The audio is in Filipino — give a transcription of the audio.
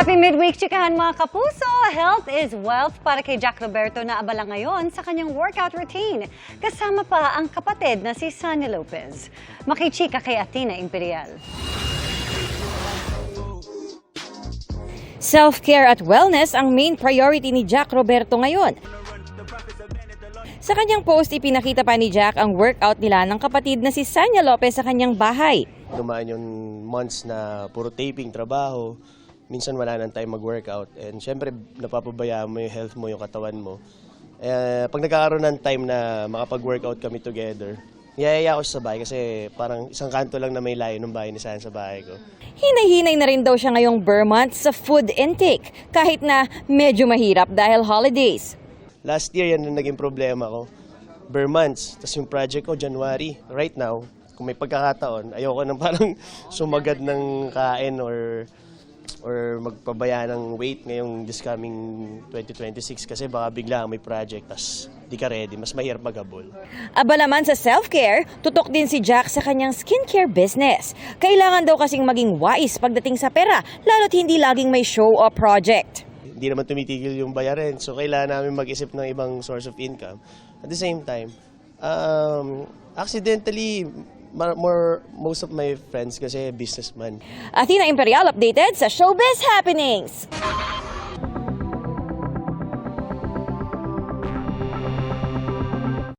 Happy midweek, chikahan mga kapuso! Health is wealth para kay Jack Roberto na abala ngayon sa kanyang workout routine. Kasama pa ang kapatid na si Sunny Lopez. Makichika kay Athena Imperial. Self-care at wellness ang main priority ni Jack Roberto ngayon. Sa kanyang post, ipinakita pa ni Jack ang workout nila ng kapatid na si Sunny Lopez sa kanyang bahay. Dumaan yung months na puro taping, trabaho. Minsan wala nang time mag-workout. And syempre, napapabayaan mo yung health mo, yung katawan mo. Pag nagkakaroon ng time na makapag-workout kami together, niyayaya ko siya sa bahay kasi parang isang kanto lang na may layo ng bahay ni San sa bahay ko. Hinay-hinay na rin daw siya ngayong Burr month sa food intake, kahit na medyo mahirap dahil holidays. Last year, yan ang naging problema ko. Burr months, tapos yung project ko, January. Right now, kung may pagkakataon, ayoko nang parang sumagad ng kain or magpabaya ng weight ngayong this coming 2026 kasi baka bigla may project tas di ka ready, mas mahirap maghabol. Abala man sa self-care, tutok din si Jack sa kanyang skincare business. Kailangan daw kasing maging wise pagdating sa pera, lalo't hindi laging may show o project. Hindi naman tumitigil yung bayarin, so kailangan namin mag-isip ng ibang source of income. At the same time, accidentally, most of my friends kasi businessman. Athena Imperial updated sa Showbiz Happenings.